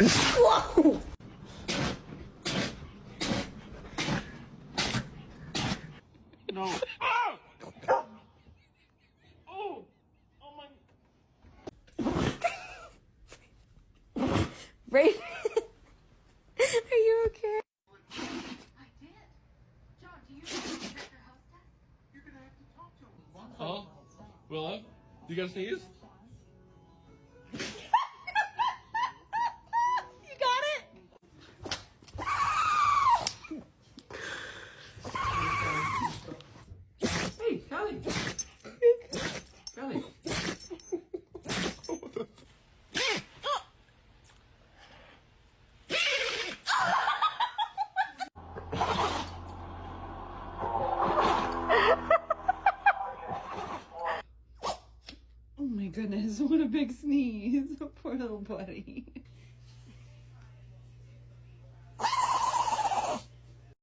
Whoa! No. Oh! Oh! Oh my. Raven, are you okay? I did. John, do you know check your house test? You're gonna have to talk to him. Huh? Willa? You gotta sneeze? You got it? Hey, Callie! Callie! Oh my goodness, what a big sneeze. Poor little buddy.